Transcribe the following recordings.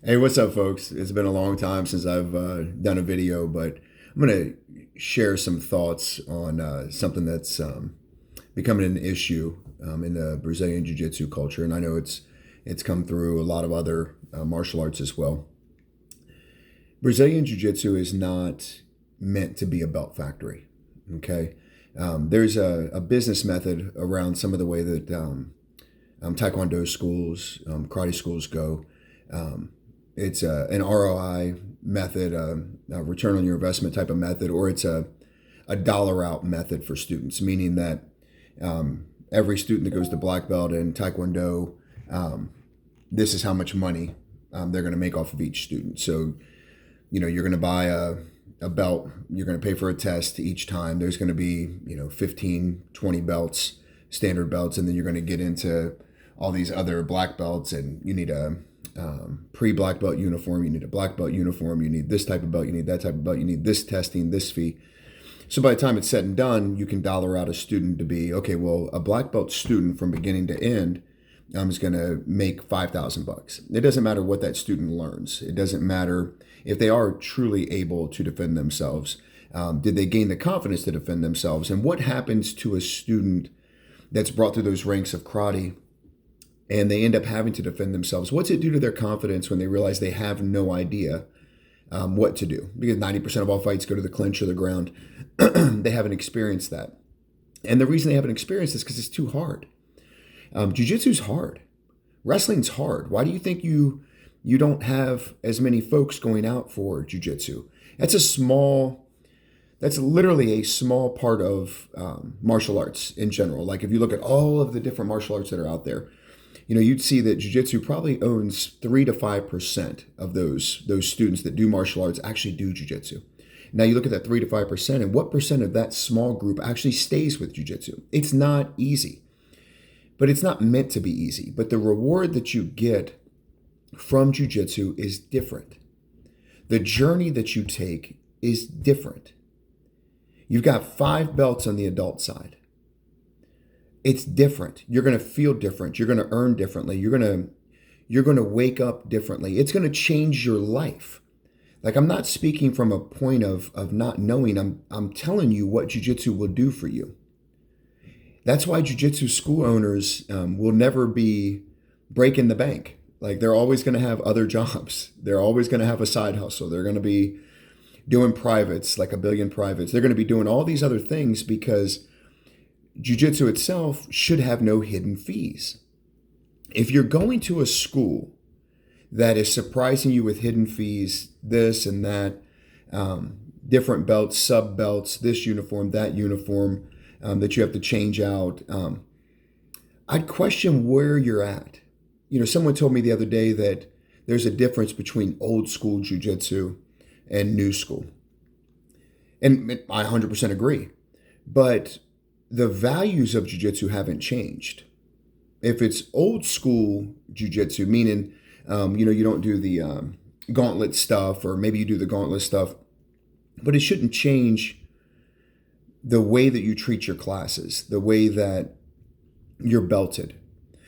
Hey, what's up, folks? It's been a long time since I've done a video, but I'm going to share some thoughts on something that's becoming an issue in the Brazilian Jiu Jitsu culture, and I know it's come through a lot of other martial arts as well. Brazilian Jiu Jitsu is not meant to be a belt factory. Okay, there's a business method around some of the way that Taekwondo schools, karate schools go. Um, it's an ROI method, a return on your investment type of method, or it's a dollar out method for students, meaning that every student that goes to black belt in Taekwondo, um, this is how much money they're going to make off of each student. So, you're going to buy a belt, you're going to pay for a test each time. There's going to be, 15, 20 belts, standard belts, and then you're going to get into all these other black belts, and you need a pre-black belt uniform, you need a black belt uniform, you need this type of belt, you need that type of belt, you need this testing, this fee. So by the time it's said and done, you can dollar out a student to be, okay, well, a black belt student from beginning to end is going to make $5,000. It doesn't matter what that student learns. It doesn't matter if they are truly able to defend themselves. Did they gain the confidence to defend themselves? And what happens to a student that's brought through those ranks of karate and they end up having to defend themselves? What's it do to their confidence when they realize they have no idea what to do? Because 90% of all fights go to the clinch or the ground. They haven't experienced that. And the reason they haven't experienced this is because it's too hard. Jiu-jitsu's hard. Wrestling's hard. Why do you think you don't have as many folks going out for jiu-jitsu? That's literally a small part of martial arts in general. Like if you look at all of the different martial arts that are out there, you'd see that jiu-jitsu probably owns 3 to 5% of those students that do martial arts actually do jiu-jitsu. Now you look at that 3 to 5%, and what percent of that small group actually stays with jiu-jitsu? It's not easy, but it's not meant to be easy. But the reward that you get from jiu-jitsu is different. The journey that you take is different. You've got 5 belts on the adult side. It's different. You're going to feel different. You're going to earn differently. You're going to wake up differently. It's going to change your life. Like I'm not speaking from a point of not knowing. I'm telling you what jiu-jitsu will do for you. That's why jiu-jitsu school owners will never be breaking the bank. Like they're always going to have other jobs. They're always going to have a side hustle. They're going to be doing privates, like a billion privates. They're going to be doing all these other things because jiu-jitsu itself should have no hidden fees. If you're going to a school that is surprising you with hidden fees, this and that, different belts, sub belts, this uniform, that uniform, that you have to change out, I'd question where you're at. Someone told me the other day that there's a difference between old school jiu-jitsu and new school. And I 100% agree. But the values of jiu-jitsu haven't changed. If it's old school jiu-jitsu, meaning, you don't do the gauntlet stuff, or maybe you do the gauntlet stuff, but it shouldn't change the way that you treat your classes, the way that you're belted.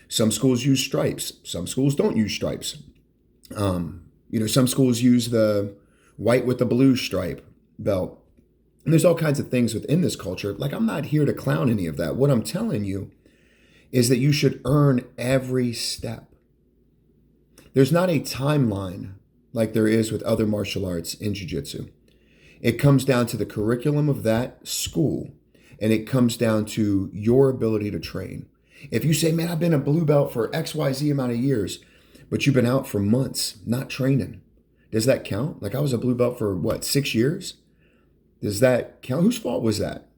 Some schools use stripes. Some schools don't use stripes. Some schools use the white with the blue stripe belt. And there's all kinds of things within this culture. Like, I'm not here to clown any of that. What I'm telling you is that you should earn every step. There's not a timeline like there is with other martial arts in jiu-jitsu. It comes down to the curriculum of that school, and it comes down to your ability to train. If you say, man, I've been a blue belt for XYZ amount of years, but you've been out for months not training, does that count? Like I was a blue belt for 6 years? Does that count? Whose fault was that?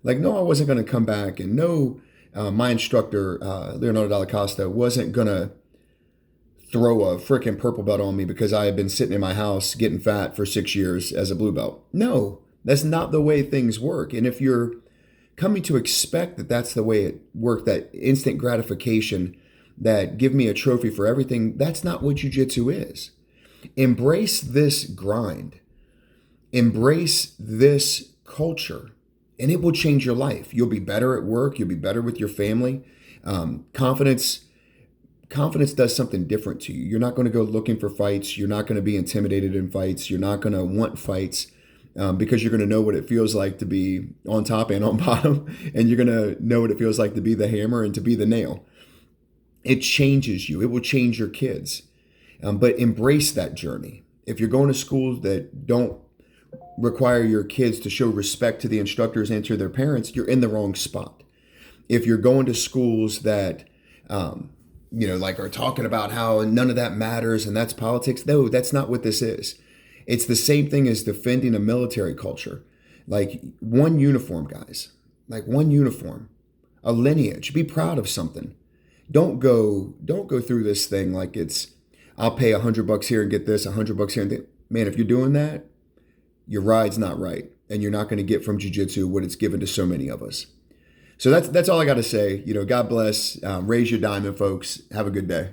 Like, no, I wasn't going to come back, and no, my instructor, Leonardo Dalla Costa, wasn't going to throw a freaking purple belt on me because I had been sitting in my house getting fat for 6 years as a blue belt. No, that's not the way things work. And if you're coming to expect that that's the way it worked, that instant gratification, that give me a trophy for everything, that's not what jiu-jitsu is. Embrace this grind. Embrace this culture, and it will change your life. You'll be better at work. You'll be better with your family. Confidence confidence does something different to you. You're not going to go looking for fights. You're not going to be intimidated in fights. You're not going to want fights because you're going to know what it feels like to be on top and on bottom. And you're going to know what it feels like to be the hammer and to be the nail. It changes you. It will change your kids. But embrace that journey. If you're going to schools that don't require your kids to show respect to the instructors and to their parents, you're in the wrong spot. If you're going to schools that, like are talking about how none of that matters and that's politics, no, that's not what this is. It's the same thing as defending a military culture. Like one uniform, guys, like one uniform, a lineage. Be proud of something. Don't go through this thing like it's, I'll pay $100 here and get this, $100 here and that. Man, if you're doing that, your ride's not right, and you're not going to get from jiu-jitsu what it's given to so many of us. So that's all I got to say. God bless. Raise your diamond, folks. Have a good day.